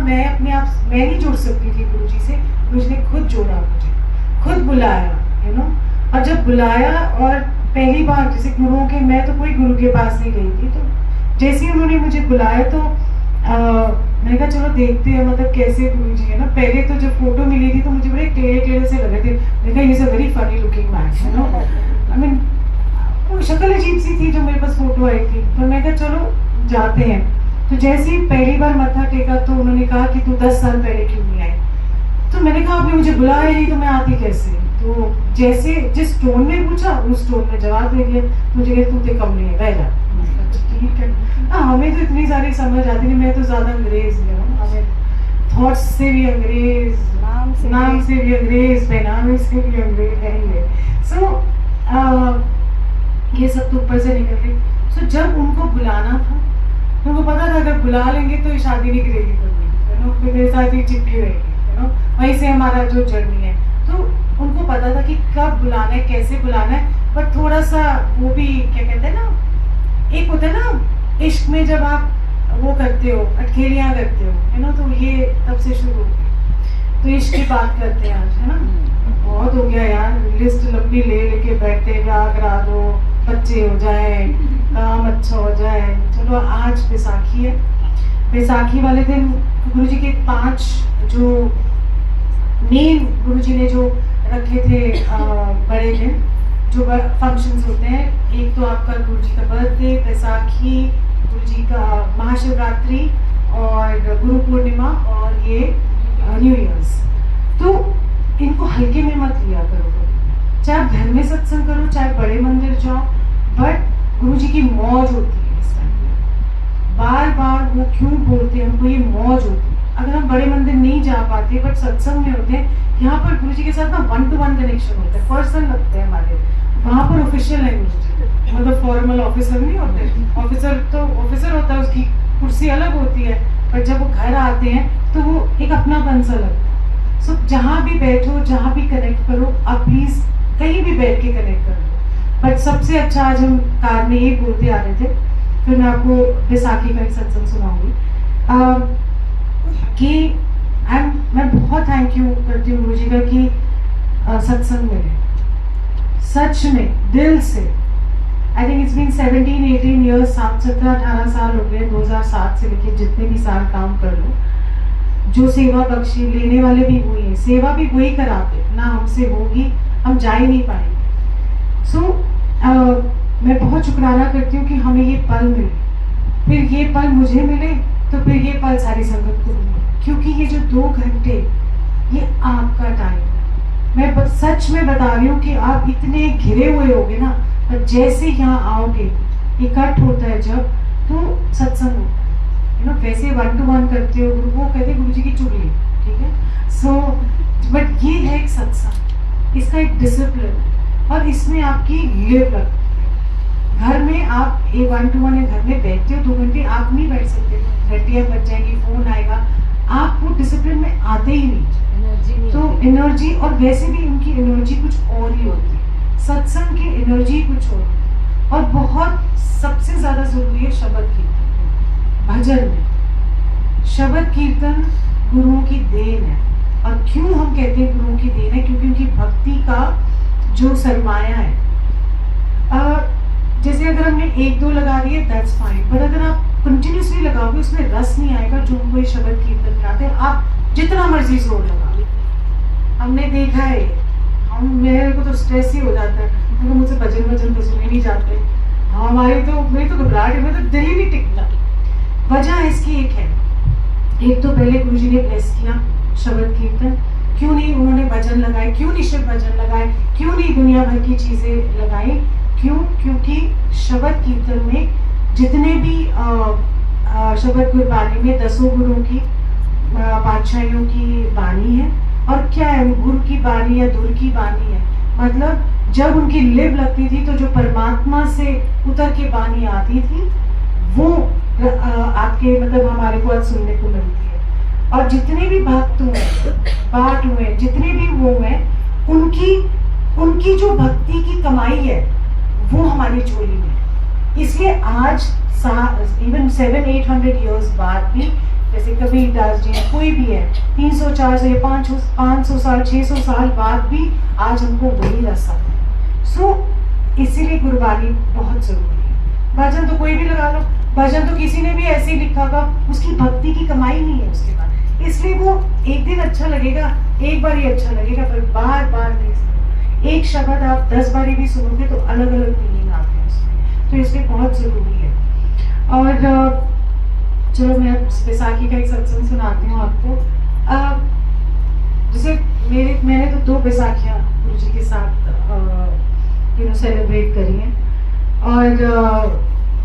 मैं अपने आप मैं नहीं जुड़ सकती थी गुरुजी से, गुरुजी ने खुद जोड़ा मुझे, खुद बुलाया, यू नो। और जब बुलाया और पहली बार जैसे गुरुओं के, मैं तो कोई गुरु के पास नहीं गई थी, तो जैसे ही उन्होंने मुझे बुलाया तो मैंने कहा चलो देखते हैं मतलब कैसे गुरुजी है ना। पहले तो जब फोटो मिली थी तो मुझे बड़े टेढ़े टेढ़े से लगे थे, मैंने कहा is a very funny looking man, you know. I mean वो शक्ल अजीब सी थी जो मेरे पास फोटो आई थी, तो मैं कहा चलो जाते हैं। तो जैसे ही पहली बार मत्था टेका तो उन्होंने कहा कि तू 10 साल पहले क्यों नहीं आई। तो मैंने कहा आपने मुझे बुलाया नहीं तो मैं आती कैसे। तो जैसे जिस टोन में पूछा उस टोन में जवाब दे दिया, मुझे कहा तू तो कम नहीं है, बह जा। ठीक है, हाँ हमें तो इतनी सारी समझ आती नहीं, मैं तो ज़्यादा अंग्रेज नहीं हूँ, हमें थॉट्स से भी अंग्रेज, नाम से भी अंग्रेज, पहनावे से भी अंग्रेज है ही। सो ये सब तो ऊपर से निकल गई। सो जब उनको बुलाना था, उनको पता था अगर बुला लेंगे तो ये शादी नहीं करेगी कभी, यू नो, फिर मेरे साथ ही चिपकी रहेगी, यू नो, वहीं से हमारा जो जर्नी है। तो उनको पता था कि कब बुलाना है, कैसे बुलाना है। पर थोड़ा सा वो भी क्या कहते हैं ना, एक होता है ना इश्क में जब आप वो करते हो, अटखेलियाँ करते हो, है ना, तो ये तब से शुरू हो गई। तो इश्क की बात करते हैं आज, है ना। बहुत हो गया यार, लिस्ट लंबी ले लेके बैठते, ब्याह करा दो, बच्चे हो जाए, काम अच्छा हो जाए। चलो आज बैसाखी है, बैसाखी वाले दिन गुरुजी के 5 जो मेन गुरुजी ने जो रखे थे बड़े दिन जो फंक्शंस होते हैं, एक तो आपका गुरुजी का बर्थडे, बैसाखी, गुरुजी का महाशिवरात्रि और गुरु पूर्णिमा और ये न्यू ईयर्स। तो इनको हल्के में मत लिया करो, चाहे आप घर में सत्संग करो, चाहे बड़े मंदिर जाओ, बट गुरुजी की मौज होती है इस टाइम। बार बार वो क्यों बोलते हैं, हमको ये मौज होती है। अगर हम बड़े मंदिर नहीं जा पाते बट सत्संग में होते हैं, यहाँ पर गुरुजी के साथ ना 1-to-1 कनेक्शन होता है, पर्सनल लगते हैं हमारे। वहाँ पर ऑफिशियल है गुरुजी, मतलब फॉर्मल ऑफिसर नहीं होते। ऑफिसर तो ऑफिसर होता है, उसकी कुर्सी अलग होती है, पर जब वो घर आते हैं तो वो एक अपनापन सा लगता है। सो जहाँ भी बैठो, जहाँ भी कनेक्ट करो, आप प्लीज कहीं भी बैठ के कनेक्ट करो। बट सबसे अच्छा आज हम कार में ये बोलते आ रहे थे, फिर मैं आपको बैसाखी का एक सत्संग सुनाऊंगी कि मैं बहुत थैंक यू करती हूँ गुरुजी का कि सत्संग मिले, सच में दिल से। I think it's been 17-18 years, 17-18 साल हो गए, 2007 से लेके जितने भी साल काम कर लो। जो सेवा बख्शी, लेने वाले भी वही है, सेवा भी वही कराते, ना हमसे होगी, हम जा ही नहीं पाएंगे। सो मैं बहुत शुक्राना करती हूँ कि हमें ये पल मिले, फिर ये पल मुझे मिले, तो फिर ये पल सारी संगत को मिले, क्योंकि ये जो 2 घंटे ये आपका टाइम है। मैं सच में बता रही हूँ कि आप इतने घिरे हुए होगे ना, पर जैसे यहाँ आओगे, इकट्ठ होता है जब, तो सत्संग होता है, यू नो। वैसे 1-to-1 करते हो, वो कहते गुरुजी की चुगली, ठीक है। सो बट ये है एक सत्संग, इसका एक डिसिप्लिन, और इसमें आपकी लिव लगती है। घर में आप 1-to-1 या घर में बैठते हो 2 घंटे, आप नहीं बैठ सकते, घंटियाँ बज जाएंगी, फोन आएगा, आप वो डिसिप्लिन में आते ही नहीं। तो एनर्जी, और वैसे भी उनकी एनर्जी कुछ और ही होती है, सत्संग की एनर्जी कुछ और होती है। और बहुत सबसे ज्यादा जरूरी है शब्द कीर्तन। भजन में शब्द कीर्तन गुरुओं की देन है। और क्यों हम कहते हैं गुरुओं की देन है, क्योंकि उनकी भक्ति का जो सरमाया है। जैसे अगर हमने 1-2 लगा दिए दैट्स फाइन, बट अगर आप कंटिन्यूसली लगाओगे उसमें रस नहीं आएगा जो उनको ये शब्द कीर्तन में आते हैं। आप जितना मर्जी जोर लगा, हमने देखा है, मेरे को तो स्ट्रेस ही हो जाता है, क्योंकि मुझसे भजन तो सुने नहीं जाते। मेरी तो घबराहट है, तो दिल ही नहीं टिकता। वजह इसकी एक है, एक तो पहले गुरुजी ने ब्लेस किया शब्द कीर्तन, क्यों नहीं उन्होंने भजन लगाए, क्यों नहीं शिव भजन लगाए, क्यों नहीं दुनिया भर की चीजें लगाई, क्यों? क्योंकि शब्द कीर्तन में जितने भी शब्द गुरबानी में 10 गुरुओं की पातशाहियों की बानी है, और क्या है, गुरु की बानी या धुर की बानी है। मतलब जब उनकी लिव लगती थी तो जो परमात्मा से उतर के बानी आती थी वो आपके मतलब हमारे को आज सुनने को मिलती है। और जितने भी भक्त हुए, पाठ हुए, जितने भी वो हैं, उनकी जो भक्ति की कमाई है वो हमारी झोली में। इसलिए आज इवन 700-800 ईयर्स बाद भी जैसे कबीरदास जी हैं, कोई भी है, 300 400 या 500 साल 600 साल बाद भी आज हमको वही रस आता है। सो इसीलिए गुरबानी बहुत जरूरी है। भजन तो कोई भी लगा लो, भजन तो किसी ने भी ऐसे ही लिखा होगा, उसकी भक्ति की कमाई नहीं है उसके बाद, इसलिए वो एक दिन अच्छा लगेगा, एक बार ही अच्छा लगेगा, पर बार बार नहीं सुनो। एक शब्द आप 10 बारी भी सुनोगे तो अलग अलग मीनिंग आते हैं उसमें, तो इसलिए बहुत जरूरी है। और चलो मैं बैसाखी का एक सत्संग सुनाती हूँ आपको। जैसे मैंने तो 2 बैसाखियाँ गुरु जी के साथ सेलिब्रेट करी हैं, और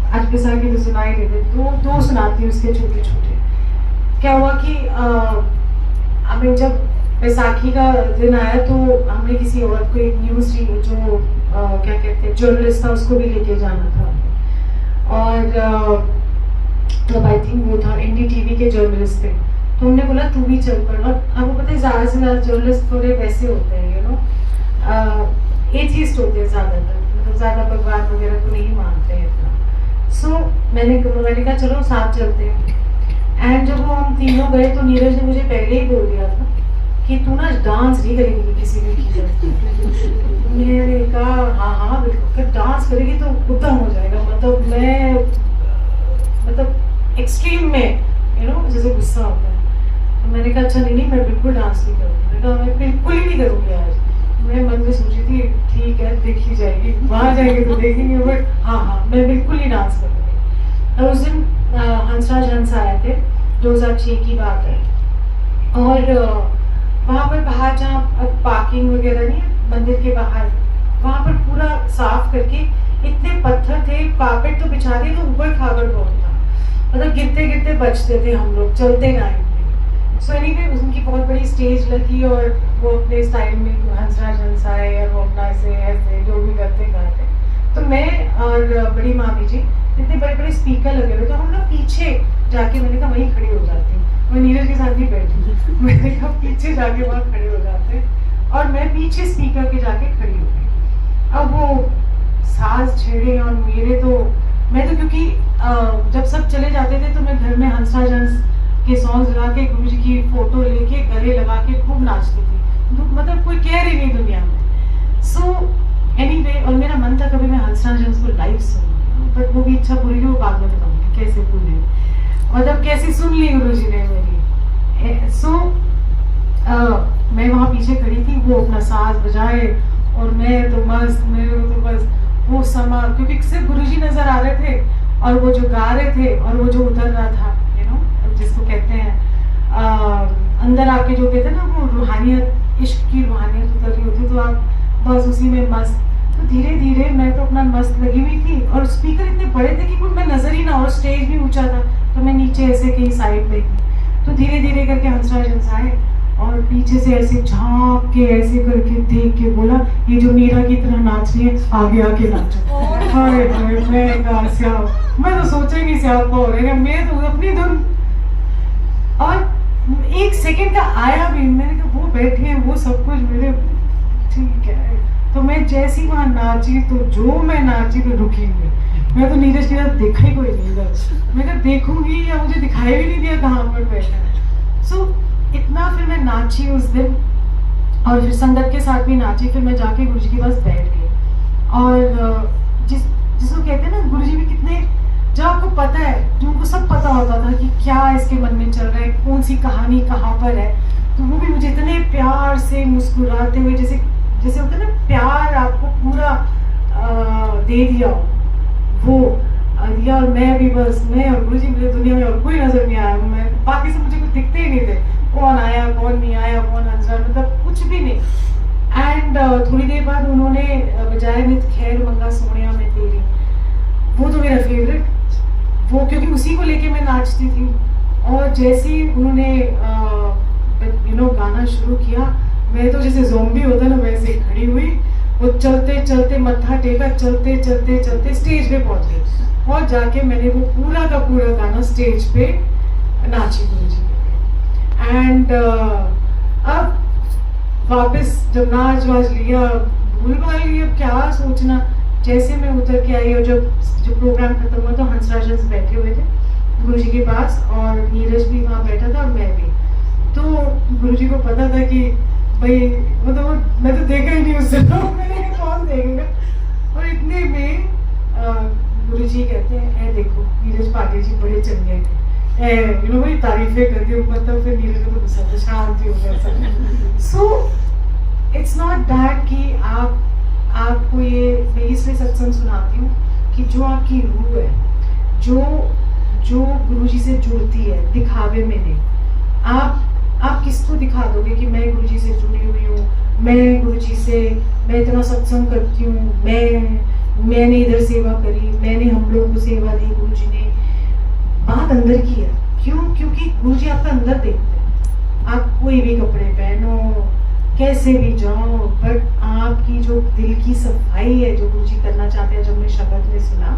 आज बैसाखी तो सुनाई देते, दो सुनाती हूँ उसके छोटे छोटे। क्या हुआ कि हमें जब बैसाखी का दिन आया तो हमने किसी और को एक न्यूज़ जो क्या कहते हैं जर्नलिस्ट था उसको भी लेके जाना था, और तब आई थिंक वो था NDTV के जर्नलिस्ट थे, तो हमने बोला तू भी चल पड़। और आपको पता है ज़्यादा से ज़्यादा जर्नलिस्ट थोड़े वैसे होते हैं, यू नो एथिस्ट होते हैं ज़्यादातर, मतलब ज़्यादा भगवान वगैरह को नहीं मानते हैं इतना। सो मैंने कहा चलो साथ चलते हैं। एंड जब वो हम तीनों गए तो नीरज ने मुझे पहले ही बोल दिया था कि तू ना डांस नहीं करेगी किसी भी चीज़। मैंने कहा हाँ बिल्कुल, फिर डांस करेगी तो उत्तम हो जाएगा, मतलब मैं एक्सट्रीम में जैसे गुस्सा होता है। तो मैंने कहा अच्छा नहीं मैं बिल्कुल डांस नहीं करूँगी। मैंने कहा मैं बिल्कुल ही नहीं करूँगी आज। मैं मन में सोची थी ठीक है देखी जाएगी, वहाँ जाएंगे तो देखेंगे, बट हाँ मैं बिल्कुल ही डांस करूँगी। और उस दिन हंसराज हंस आए थे, 2006 की बात है, और वहाँ पर बाहर जहाँ पार्किंग वगैरह नहीं है मंदिर के बाहर, वहाँ पर पूरा साफ करके इतने पत्थर थे, कारपेट तो बिछा दिए, तो ऊपर खाबर बहुत था, मतलब गिरते गिरते बचते थे हम लोग चलते टाइम में। सो एनीवे उनकी बहुत बड़ी स्टेज लगी, और वो अपने स्टाइल में हंसराज हंस आए, और वो अपना ऐसे जो भी करते गाते। तो मैं और बड़ी मामी जी इतने बड़े बड़े स्पीकर लगे हुए, तो हम लोग पीछे जाके, मैंने कहा वहीं खड़ी हो जाती हूँ, मैं नीरज के साथ ही बैठी, मैंने कहा पीछे जाके वहाँ खड़े हो जाते, और मैं पीछे स्पीकर के जाके खड़ी हो गई। अब वो साज छेड़े, और मैं तो क्योंकि जब सब चले जाते थे तो मैं घर में हंसराज हंस के सॉन्ग्स लगा के गुरु जी की फोटो लेके गले लगा के खूब नाचती थी, मतलब कोई कह रही नहीं दुनिया में। सो एनीवे, और मेरा मन था कभी मैं हंसराज हंस को लाइव सुनूं, बट वो भी इच्छा पूरी हुई, वो बाद में बताऊंगी कैसे पूरी, मतलब कैसे सुन ली गुरु जी ने मेरी। सो मैं वहाँ पीछे खड़ी थी, वो अपना साज बजाए, और मैं तो मस्त, मेरे को तो बस वो समा, क्योंकि सिर्फ गुरुजी नजर आ रहे थे, और वो जो गा रहे थे, और वो जो उतर रहा था, जिसको कहते हैं अंदर आके जो कहते हैं ना वो रूहानियत, इश्क की रूहानियत उतर रही होती, तो आप बस उसी में मस्त। तो धीरे धीरे मैं तो अपना मस्त लगी हुई थी, और स्पीकर इतने बड़े थे कि कुछ मैं नजर ही ना, और स्टेज भी ऊंचा था, तो मैं नीचे ऐसे कहीं साइड में थी। तो धीरे धीरे करके हंसराज हंस आए, और पीछे से ऐसे झांक के ऐसे करके देख के बोला ये जो मीरा की तरह नाच रही है आगे आके नाचो। मैं तो सोचा ही नहीं स्यापा हो रहा है, मैं तो अपनी धुन। और 1 सेकंड का आया भी, मैंने कहा वो बैठे हैं वो सब कुछ मेरे ठीक है। तो मैं जैसी वहाँ नाची, तो जो मैं नाची तो रुकी हुई, मैं तो नीरज के साथ देखा ही कोई नहीं था, मैं कहा देखूंगी या मुझे दिखाई भी नहीं दिया कहाँ पर बैठा है। सो इतना फिर मैं नाची उस दिन, और फिर संगत के साथ भी नाची। फिर मैं जाके गुरुजी के पास बैठ गई, और जिसको कहते हैं ना गुरुजी भी कितने, जब आपको पता है, जो उनको सब पता होता था कि क्या इसके मन में चल रहा है, कौन सी कहानी कहाँ पर है, तो वो भी मुझे इतने प्यार से मुस्कुराते हुए, जैसे होता है ना प्यार आपको पूरा दे दिया वो दिया। और मैं भी बस, मैं और गुरुजी, मुझे दुनिया में और कोई नजर नहीं आया, मैं बाकी से मुझे कुछ दिखते ही नहीं थे, कौन आया कौन नहीं आया, कौन हंसा, मतलब कुछ भी नहीं। एंड थोड़ी देर बाद उन्होंने बजाय नित खैर मंगा सोनिया में तेरी, वो तो मेरा फेवरेट, वो क्योंकि उसी को लेके मैं नाचती थी। और जैसे ही उन्होंने गाना शुरू किया, मैं तो जैसे ज़ोंबी होता है ना वैसे खड़ी हुई, वो चलते चलते मत्था टेका, चलते चलते चलते स्टेज पे पहुंच गई, और जाके मैंने वो पूरा का पूरा गाना स्टेज पे नाची गुरुजी। एंड अब वापस जब नाच वाच लिया, भूल भाल लिया, क्या सोचना। जैसे मैं उतर के आई, और जब प्रोग्राम खत्म हुआ तो हंसराज हंस बैठे हुए थे, गुरुजी के पास, और नीरज भी वहाँ बैठा था और मैं भी। तो गुरुजी को पता था कि भाई मतलब मैं तो देखा ही नहीं उस दिन, मैंने कौन देखेगा। और इतने में गुरुजी कहते हैं देखो नीरज पाटिल जी बड़े चंगे थे, बड़ी तारीफें करके, मतलब फिर नीरज को तो गुस्सा शांति हो गया। सो इट्स नॉट दैट कि आपको ये, मैं इसलिए सत्संग सुनाती हूँ कि जो आपकी रूह है, जो गुरुजी से जुड़ती है, दिखावे में नहीं। आप किसको दिखा दोगे कि मैं गुरुजी से जुड़ी हुई हूँ, मैं गुरुजी से, मैं इतना सत्संग करती हूँ, मैंने इधर सेवा करी, मैंने हम लोगों को सेवा दी गुरुजी ने। बात अंदर की है। क्यों? क्योंकि गुरुजी आपका अंदर देखते हैं। आप कोई भी कपड़े पहनो, कैसे भी जाओ, बट आपकी जो दिल की सफाई है, जो गुरुजी करना चाहते हैं, जब मैं शब्द में सुना,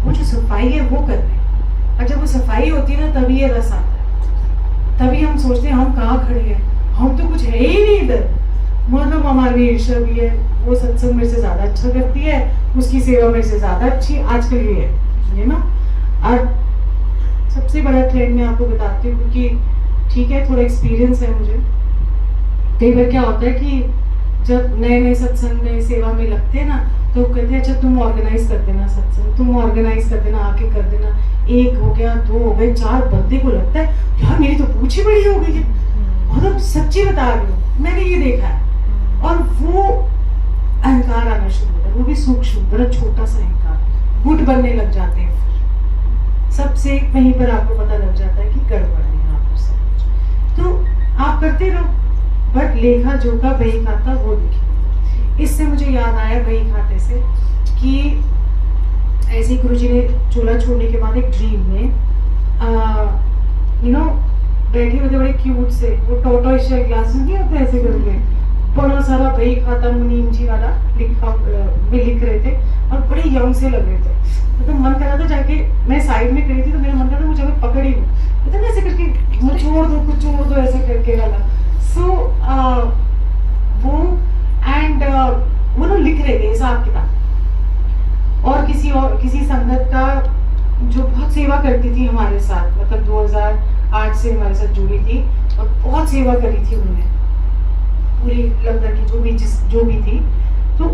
वो जो सफाई है वो कर रहे हैं। और जब वो सफाई होती है ना, तभी ये रस आता है। तभी हम सोचते हैं हम कहाँ खड़े हैं, हम तो कुछ है ही नहीं इधर। मतलब हमारी ईर्ष्या भी है, वो सत्संग मेरे से ज्यादा अच्छा करती है, उसकी सेवा मेरे से ज्यादा अच्छी आजकल ये है ना। और सबसे बड़ा ट्रेंड मैं आपको बताती हूँ, क्योंकि ठीक है थोड़ा एक्सपीरियंस है मुझे। कई बार क्या होता है कि जब नए नए सत्संग में सेवा में लगते हैं ना, तो कहते हैं अच्छा तुम ऑर्गेनाइज कर देना सत्संग, तुम ऑर्गेनाइज कर देना, आके कर देना। 1 हो गया, 2 हो गए, 4 बंदे को लगता है यार मेरी तो पूछ ही बड़ी हो गई है। मतलब सच्ची बता रही हूँ, मैंने ये देखा है। और वो अहंकार आना शुरू होता है, वो भी सूक्ष्म, बड़ा छोटा सा अहंकार, गुट बनने लग जाते हैं। सबसे वहीं पर आपको पता लग जाता है कि गड़बड़ है यहाँ पर सब। तो आप करते रहो, बट लेखा जोखा बही खाता वो देखिए। इससे मुझे याद आया बही खाते से कि ऐसे ही गुरुजी ने चूल्हा छोड़ने के बाद एक ड्रीम में बैठे हुए थे बड़े क्यूट से, वो टोटोइश ग्लासेस नहीं होते ऐसे करके, बड़ा सारा बही खाता मुनीम जी वाला लिख रहे थे, और बड़े यंग से लग रहे थे। मतलब मन कर रहा था जाके, मैं साइड में खड़ी थी तो मेरा मन कर रहा था मुझे पकड़ ही लूं, मतलब ऐसे करके मुझे छोड़ दो, कुछ छोड़ दो ऐसे करके वाला। सो वो एंड वो लोग लिख रहे थे हिसाब किताब, और किसी संगत का जो बहुत सेवा करती थी हमारे साथ, मतलब 2008 से हमारे साथ जुड़ी थी और बहुत सेवा करी थी उन्होंने पूरी लंगर की, जो भी थी। तो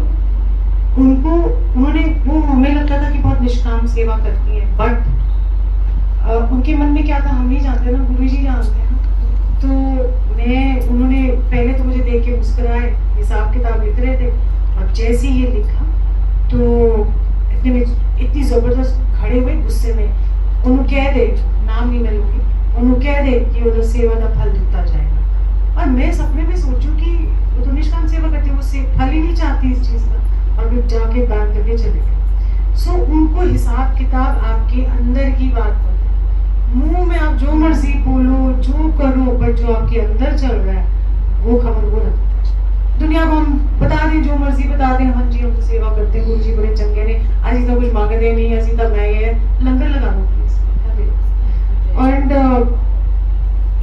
उन्होंने वो हमें लगता था कि बहुत निष्काम सेवा करती है, बट उनके मन में क्या था हम नहीं जानते ना, गुरुजी जानते हैं। तो उन्होंने पहले तो मुझे देख के मुस्कुराए, हिसाब किताब लिख रहे थे, और जैसे ही ये लिखा तो इतनी जबरदस्त खड़े हुए गुस्से में, उन्होंने कह दे, नाम नहीं मैं लूंगी, उन्होंने कह दे कि उधर सेवा का फल दिखता जाएगा। और मैं सपने में सोचूं कि वो तो निष्काम सेवा करती है, वो फल ही नहीं चाहती इस चीज का, और फिर जाके बैन करके चले गए। सो उनको हिसाब किताब आपके अंदर की बात पता है। मुंह में आप जो मर्जी बोलो, जो करो, बट जो आपके अंदर चल रहा है वो खबर वो रखता है। दुनिया को हम बता दें, जो मर्जी बता दें, हाँ जी हम तो सेवा करते हैं, गुरु जी बड़े चंगे ने, आज तो कुछ मांगते नहीं, असी तो मैं ये लंगर लगा दो प्लीज, एंड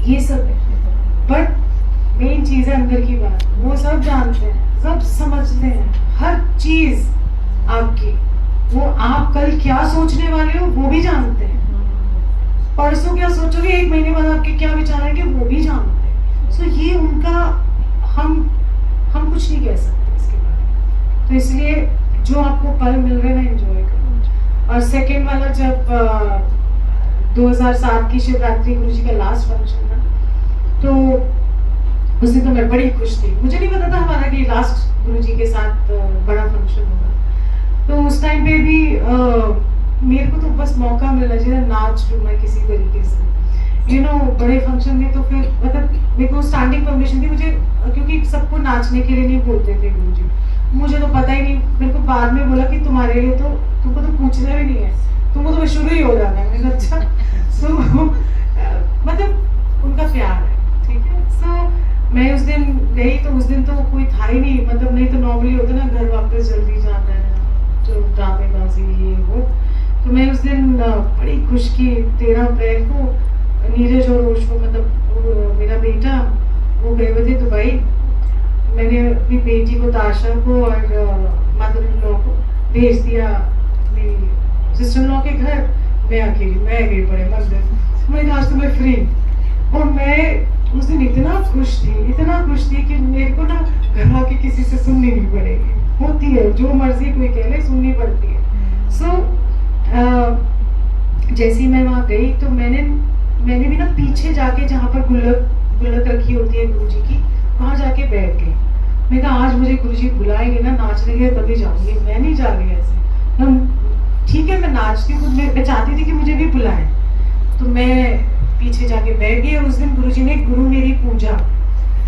ये सब है। बट मेन चीज है अंदर की बात, वो सब जानते हैं, सब समझते हैं, हर चीज आपकी, वो आप कल क्या सोचने वाले हो वो भी जानते हैं, परसों क्या सोचोगे, 1 महीने बाद आपके क्या विचार आएंगे वो भी जानते हैं। सो ये उनका, हम कुछ नहीं कह सकते इसके बारे में। तो इसलिए जो आपको पल मिल रहे हैं ना, एंजॉय करो। और सेकेंड वाला, जब 2007 की शिवरात्रि गुरुजी का लास्ट फंक्शन था, तो उस दिन तो मैं बड़ी खुश थी, मुझे नहीं पता था हमारा कि लास्ट गुरुजी के साथ बड़ा फंक्शन होगा। तो उस टाइम पे भी मेरे को तो बस मौका मिला चाहिए, नाच लूँ मैं किसी तरीके से, बड़े फंक्शन में। तो फिर मतलब मेरे को स्टैंडिंग परमिशन थी मुझे, क्योंकि सबको नाचने के लिए नहीं बोलते थे गुरुजी, मुझे तो पता ही नहीं। मेरे को बाद में बोला कि तुम्हारे लिए तो तुमको तो पूछना भी नहीं है, तुमको तो शुरू ही हो जाना है। मैंने अच्छा सो मतलब उनका प्यार है, ठीक है। सो मैं उस दिन गई, तो उस दिन तो कोई था ही नहीं, मतलब नहीं तो नॉर्मली होता ना घर वापस जल्दी जाना है, तो ड्रामेबाजी ये वो। तो मैं उस दिन बड़ी खुश की, 13 अप्रैल को नीरज और ओशो, मतलब मेरा बेटा, वो गए हुए थे दुबई। मैंने अपनी बेटी को, ताशा को और मदर इन लॉ को भेज दिया मेरी सिस्टर इन लॉ के घर। मैं अकेली, मैं गई बड़े मंदिर, मैं आज तो मैं फ्री। और मैं उस दिन इतना खुश थी कि मेरे को ना घर आके किसी से सुननी नहीं पड़ेगी। होती है जो मर्जी कोई कह ले, सुननी पड़ती है। जैसे ही मैं वहाँ गई तो मैंने भी ना पीछे जाके, जहाँ पर गुल्लक रखी होती है गुरु जी की, वहाँ जाके बैठ गई। मैं कहा आज मुझे गुरु जी बुलाएंगे ना नाचने के लिए तभी जाऊंगी, मैं नहीं जा रही ऐसे। ठीक है मैं नाचती हूँ, मैं चाहती थी कि मुझे भी बुलाएं, तो मैं पीछे जाके बैठ गई। और उस दिन गुरु जी ने गुरु मेरी पूजा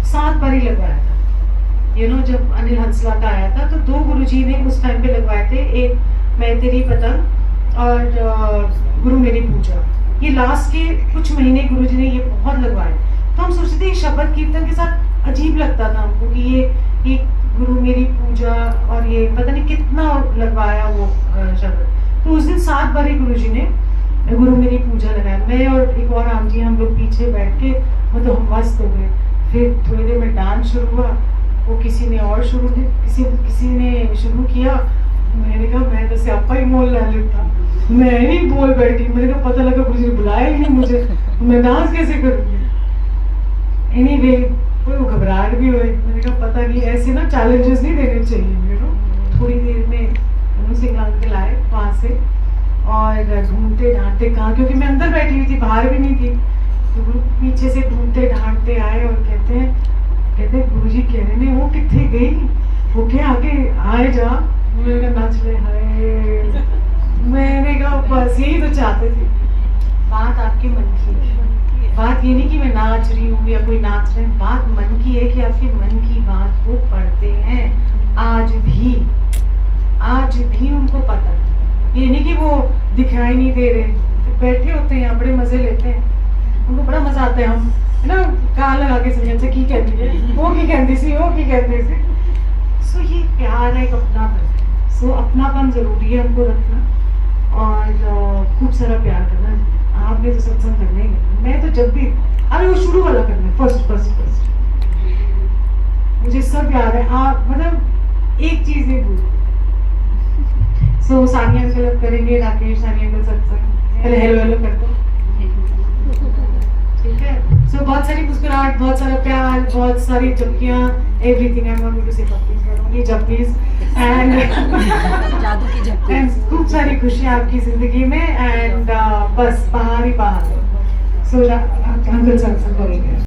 7 बार ही लगवाया था। जब अनिल हंसला का आया था तो 2 गुरु जी ने उस टाइम पे लगवाए थे, एक मैं तेरी पतंग और गुरु मेरी पूजा। ये लास्ट के कुछ महीने गुरु जी ने ये बहुत लगवाए। तो हम सोचते थे शब्द कीर्तन के साथ अजीब लगता था हमको कि ये गुरु मेरी पूजा और ये पता नहीं कितना लगवाया वो शब्द। तो उस दिन 7 बार ही गुरु जी ने गुरु मेरी पूजा लगाया। मैं और एक और आंटी हम लोग पीछे बैठ के मतलब हम मस्त हो गए। फिर थोड़ी देर में डांस शुरू हुआ, वो किसी ने शुरू किया। मैंने कहा मैं तो स्यापा ही मोल ला लेता, मैं ही बोल बैठी। मेरे को पता लगा गुरु जी ने बुलाया ही नहीं मुझे, मैं डांस कैसे करूँगी। एनीवे वो घबराहट भी हुई। मैंने कहा पता नहीं, ऐसे ना चैलेंजेस नहीं देने चाहिए। थोड़ी देर में सिंह अंकल आए वहाँ से और ढूंढते ढांढते कहा, क्योंकि मैं अंदर बैठी हुई थी, बाहर भी नहीं थी। तो पीछे से ढूंढते ढांढते आए और कहते गुरुजी कह रहे ने वो कितने गई, वो क्या आगे आए जा। मैंने कहा नाच ले। हाय मैंने कहा बस यही तो चाहते थे। बात आपके मन की है, बात ये नहीं कि मैं नाच रही हूँ या कोई नाच रहे हैं, बात मन की है कि आपके मन की बात वो पढ़ते हैं आज भी उनको पता है। ये नहीं कि वो दिखाई नहीं दे रहे, तो बैठे होते हैं यहाँ बड़े मजे लेते हैं, उनको बड़ा मजा आता है। हम है ना कान लगा के समझ से की कहती है वो की कहती सी। सो ये प्यार है, एक अपनापन। सो अपनापन जरूरी है हमको रखना और खूब सारा प्यार करना। आपने तो सत्संग करना ही है, मैं तो जब भी अरे वो शुरू वाला करना है, फर्स्ट मुझे सब प्यार है। आप मतलब एक चीज नहीं भूल। सो सानिया अंकल अब करेंगे, राकेश सानिया अंकल सत्संग। पहले हेलो कर दो, ठीक है। सो बहुत सारी मुस्कुराहट, बहुत सारा प्यार, बहुत सारी चुटकियां, एवरीथिंग आई वांट टू से करूंगी जपनीज एंड खूब सारी खुशी आपकी जिंदगी में एंड बस बाहर ही बाहर। सो अंकल सत्संग करेंगे।